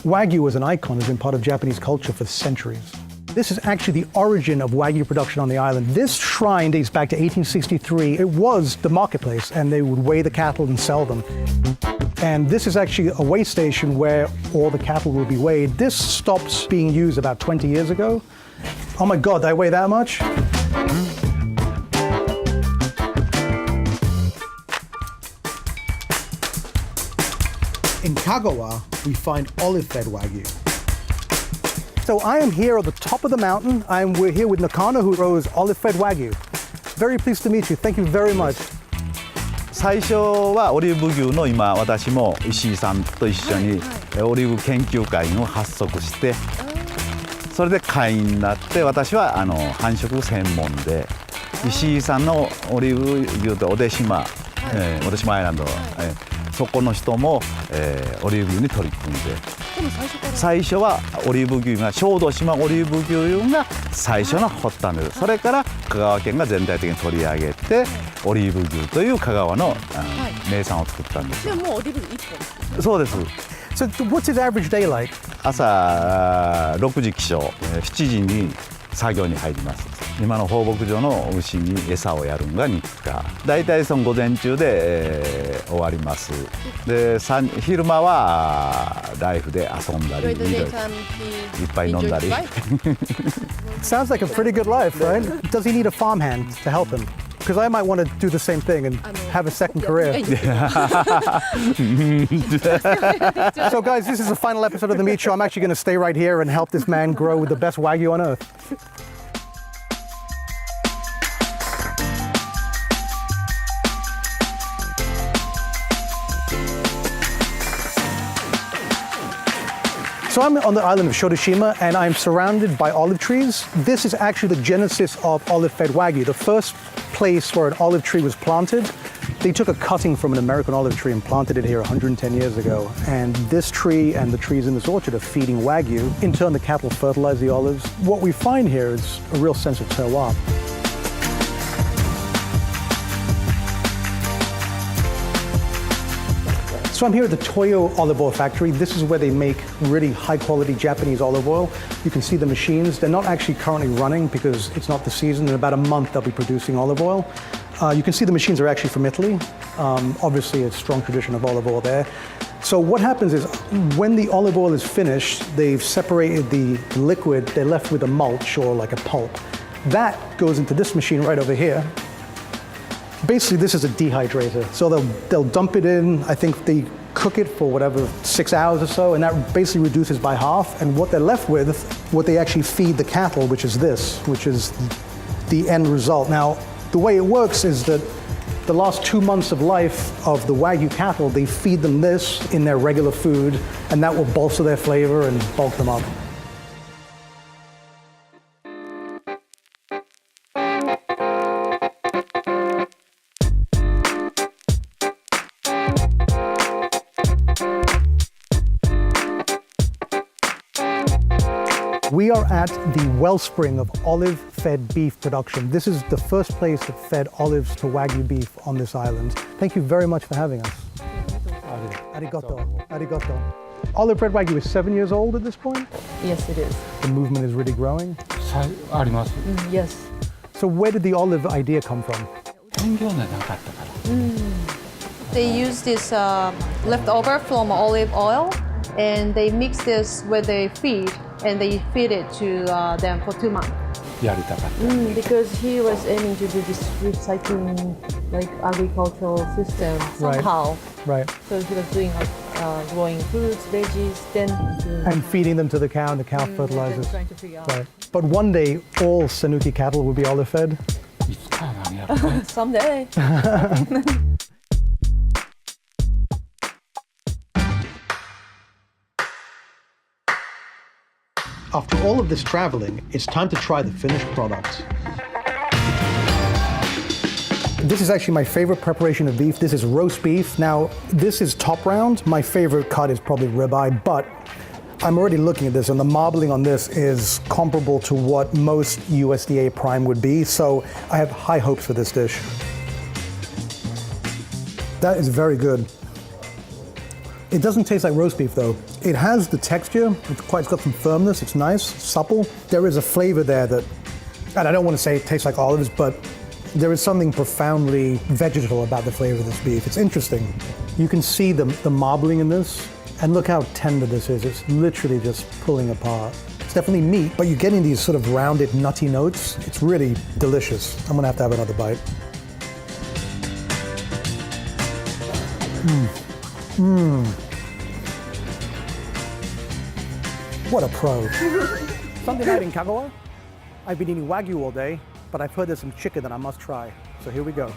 Wagyu as an icon has been part of Japanese culture for centuries. This is actually the origin of Wagyu production on the island. This shrine dates back to 1863. It was the marketplace, and they would weigh the cattle and sell them. And this is actually a weigh station where all the cattle will be weighed. This stopped being used about 20 years ago. Oh my God, I weigh that much? In Kagawa, we find olive-fed Wagyu. So I am here at the top of the mountain. We're here with Nakano, who grows olive-fed Wagyu. Very pleased to meet you. Thank you very much. 最初はオリーブ牛の今私も石井さんと一緒にオリーブ研究会を発足してそれで会員になって私は繁殖専門で石井さんのオリーブ牛と小出島アイランドそこの人もオリーブ牛に取り組んで最初はオリーブ牛が小豆島オリーブ牛が最初の発端です。それから香川県が全体的に取り上げてオリーブ牛という香川の名産を作ったんです。でももうオリーブ牛1本。そうです。So what's his average day like? 朝6時起床、7時に作業に入ります。今の放牧場の牛に餌をやるのが日課。だいたいその午前中で、終わります。で、昼間はライフで遊んだり、いっぱい飲んだり。Sounds like a pretty good life, right? Does he need a farmhand to help him? Because I might want to do the same thing and have a second career. So guys, this is the final episode of the Meat Show. I'm actually going to stay right here and help this man grow the best Wagyu on earth. So I'm on the island of Shotoshima and I'm surrounded by olive trees. This is actually the genesis of olive-fed Wagyu. The first place where an olive tree was planted, they took a cutting from an American olive tree and planted it here 110 years ago. And this tree and the trees in this orchard are feeding Wagyu. In turn, the cattle fertilize the olives. What we find here is a real sense of terroir. So I'm here at the Toyo olive oil factory. This is where they make really high quality Japanese olive oil. You can see the machines. They're not actually currently running because it's not the season. In about a month, they'll be producing olive oil. You can see the machines are actually from Italy. Obviously, a strong tradition of olive oil there. So what happens is when the olive oil is finished, they've separated the liquid, they're left with a mulch or like a pulp. That goes into this machine right over here. Basically, this is a dehydrator. So they'll dump it in. I think they cook it for whatever, 6 hours or so, and that basically reduces by half. And what they're left with, what they actually feed the cattle, which is this, which is the end result. Now, the way it works is that the last 2 months of life of the Wagyu cattle, they feed them this in their regular food, and that will bolster their flavor and bulk them up. We are at the wellspring of olive-fed beef production. This is the first place that fed olives to Wagyu beef on this island. Thank you very much for having us. Arigato. Arigato. Olive-fed Wagyu is 7 years old at this point? Yes, it is. The movement is really growing? Yes. So where did the olive idea come from? They use this leftover from olive oil and they mix this with the feed and they feed it to them for 2 months. Because he was aiming to do this recycling, like agricultural system somehow. Right. So he was doing like growing fruits, veggies, then and feeding them to the cow, and the cow fertilizes. Trying to figure out. Right. But one day, all Sanuki cattle will be olive-fed. Someday. After all of this traveling, it's time to try the finished product. This is actually my favorite preparation of beef. This is roast beef. Now, this is top round. My favorite cut is probably ribeye, but I'm already looking at this, and the marbling on this is comparable to what most USDA prime would be, so I have high hopes for this dish. That is very good. It doesn't taste like roast beef though. It has the texture, it's got some firmness, it's nice, supple. There is a flavor there that, and I don't want to say it tastes like olives, but there is something profoundly vegetal about the flavor of this beef. It's interesting. You can see the marbling in this, and look how tender this is. It's literally just pulling apart. It's definitely meat, but you're getting these sort of rounded, nutty notes. It's really delicious. I'm gonna have to have another bite. What a pro. Sunday night in Kagawa, I've been eating Wagyu all day, but I've heard there's some chicken that I must try. So here we go.